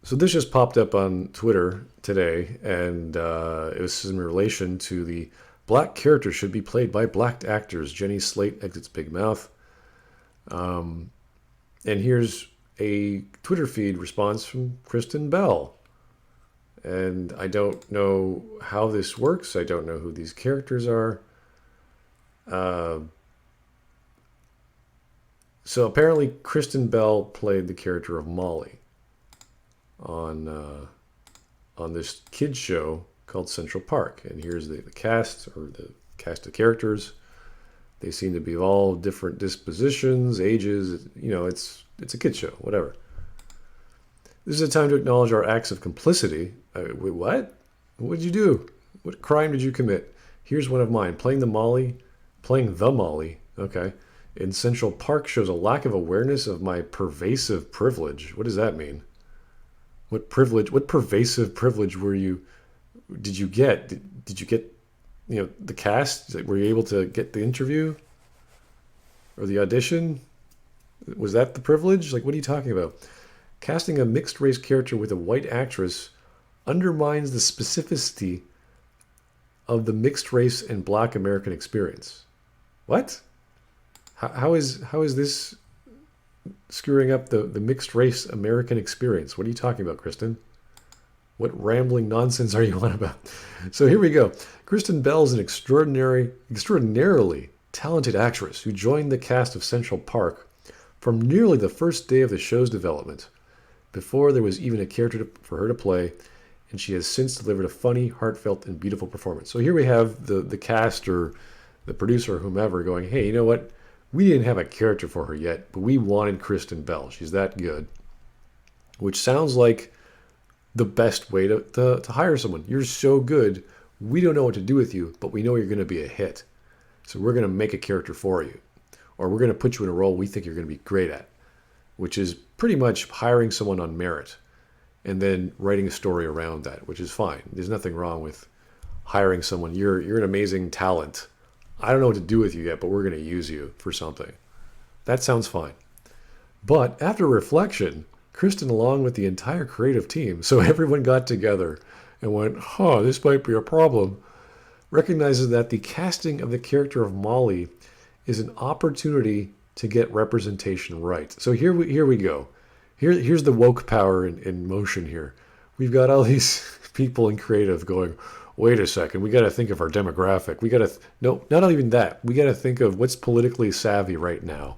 So this just popped up on Twitter today, and it was in relation to the black character should be played by black actors. Jenny Slate exits Big Mouth. And here's a Twitter feed response from Kristen Bell. And I don't know how this works. I don't know who these characters are. Uh, so apparently, Kristen Bell played the character of Molly on this kids show called Central Park. And here's the cast, or the cast of characters. They seem to be all different dispositions, ages. You know, it's a kids show, whatever. This is a time to acknowledge our acts of complicity. Wait, what? What did you do? What crime did you commit? Here's one of mine. Playing the Molly, okay, in Central Park shows a lack of awareness of my pervasive privilege. What does that mean? What privilege? What pervasive privilege did you get? Did you get, the cast? Were you able to get the interview or the audition? Was that the privilege? Like, what are you talking about? Casting a mixed race character with a white actress undermines the specificity of the mixed race and black American experience. What? How is this screwing up the mixed race American experience? What are you talking about, Kristen? What rambling nonsense are you on about? So here we go. Kristen Bell is an extraordinarily talented actress who joined the cast of Central Park from nearly the first day of the show's development, before there was even a character for her to play, and she has since delivered a funny, heartfelt, and beautiful performance. So here we have the cast or the producer or whomever going, hey, you know what? We didn't have a character for her yet, but we wanted Kristen Bell. She's that good. Which sounds like the best way to hire someone. You're so good, we don't know what to do with you, but we know you're going to be a hit. So we're going to make a character for you. Or we're going to put you in a role we think you're going to be great at, which is pretty much hiring someone on merit and then writing a story around that, which is fine. There's nothing wrong with hiring someone. You're an amazing talent. I don't know what to do with you yet, but we're going to use you for something. That sounds fine. But after reflection, Kristen, along with the entire creative team, so everyone got together and went, this might be a problem, recognizes that the casting of the character of Molly is an opportunity to get representation right. So here we go. Here's the woke power in motion here. We've got all these people in creative going, wait a second, we got to think of our demographic. No, not even that. We got to think of what's politically savvy right now.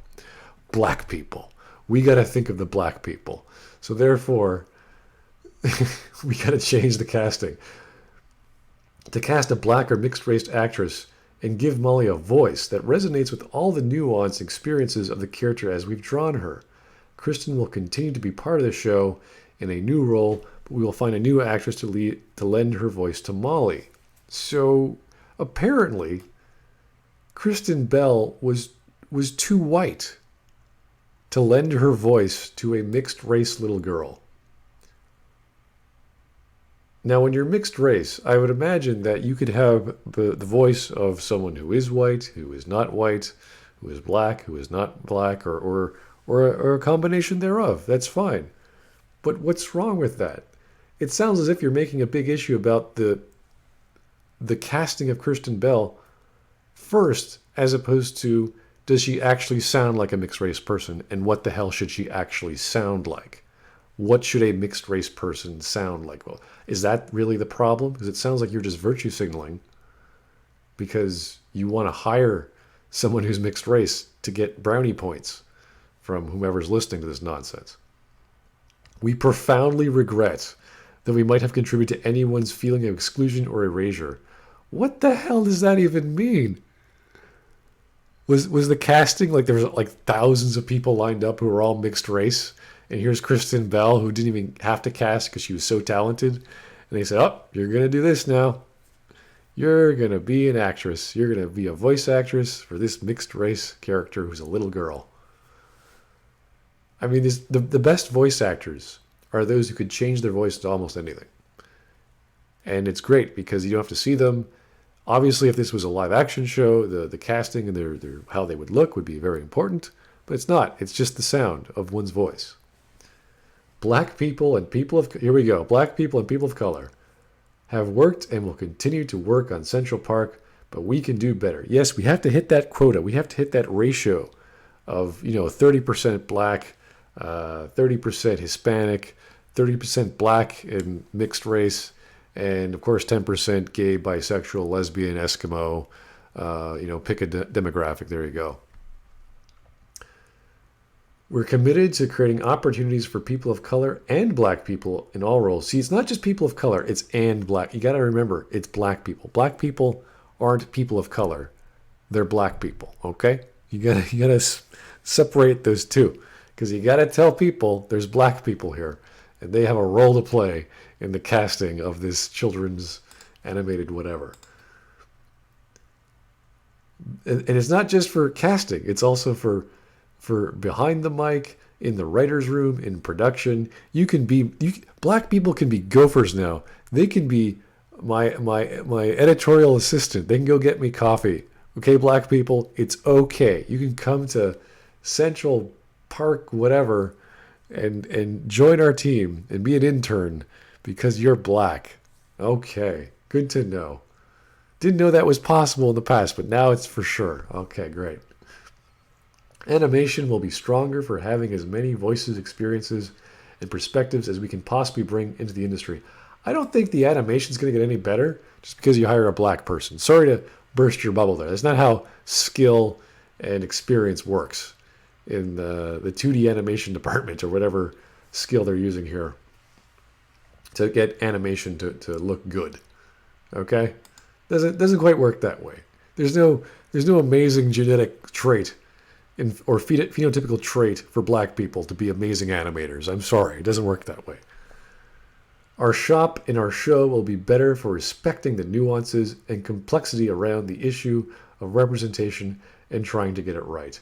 Black people. We got to think of the black people. So therefore, we got to change the casting. To cast a black or mixed-race actress and give Molly a voice that resonates with all the nuanced experiences of the character as we've drawn her. Kristen will continue to be part of the show in a new role, but we will find a new actress to lend her voice to Molly. So apparently, Kristen Bell was too white to lend her voice to a mixed-race little girl. Now, when you're mixed race, I would imagine that you could have the voice of someone who is white, who is not white, who is black, who is not black, or a combination thereof. That's fine. But what's wrong with that? It sounds as if you're making a big issue about the casting of Kristen Bell first, as opposed to, does she actually sound like a mixed race person, and what the hell should she actually sound like? What should a mixed race person sound like? Well, is that really the problem? Because it sounds like you're just virtue signaling because you want to hire someone who's mixed race to get brownie points from whomever's listening to this nonsense. We profoundly regret that we might have contributed to anyone's feeling of exclusion or erasure. What the hell does that even mean? Was the casting like there was like thousands of people lined up who were all mixed race? And here's Kristen Bell, who didn't even have to cast because she was so talented. And they said, you're going to do this now. You're going to be an actress. You're going to be a voice actress for this mixed race character who's a little girl. I mean, the best voice actors are those who could change their voice to almost anything. And it's great because you don't have to see them. Obviously, if this was a live action show, the casting and their how they would look would be very important. But it's not. It's just the sound of one's voice. Black people and people of here we go. Black people and people of color have worked and will continue to work on Central Park, but we can do better. Yes, we have to hit that quota. We have to hit that ratio of 30% black, 30% Hispanic, 30% black and mixed race, and of course 10% gay, bisexual, lesbian, Eskimo. Pick a demographic. There you go. We're committed to creating opportunities for people of color and black people in all roles. See, it's not just people of color, it's and black. You got to remember, it's black people. Black people aren't people of color. They're black people, okay? You got to separate those two, because you got to tell people there's black people here and they have a role to play in the casting of this children's animated whatever. And it's not just for casting, it's also for behind the mic, in the writer's room, in production. Black people can be gophers now. They can be my editorial assistant. They can go get me coffee. Okay, black people, it's okay. You can come to Central Park, whatever, and join our team and be an intern because you're black. Okay, good to know. Didn't know that was possible in the past, but now it's for sure. Okay, great. Animation will be stronger for having as many voices, experiences, and perspectives as we can possibly bring into the industry. I don't think the animation is going to get any better just because you hire a black person. Sorry to burst your bubble there. That's not how skill and experience works in the 2D animation department or whatever skill they're using here to get animation to look good. Okay? Doesn't quite work that way. There's no amazing genetic trait or phenotypical trait for black people to be amazing animators. I'm sorry, it doesn't work that way. Our shop and our show will be better for respecting the nuances and complexity around the issue of representation and trying to get it right.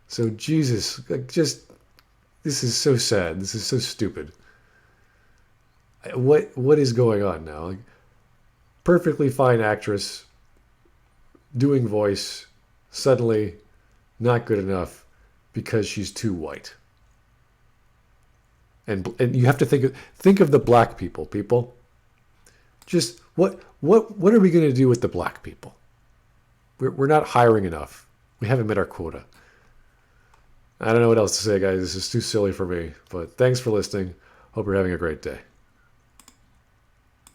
So Jesus, this is so sad. This is so stupid. What is going on now? Perfectly fine actress doing voice, suddenly not good enough because she's too white. And you have to think of the black people. Just what are we going to do with the black people? We're not hiring enough. We haven't met our quota. I don't know what else to say, guys. This is too silly for me. But thanks for listening. Hope you're having a great day.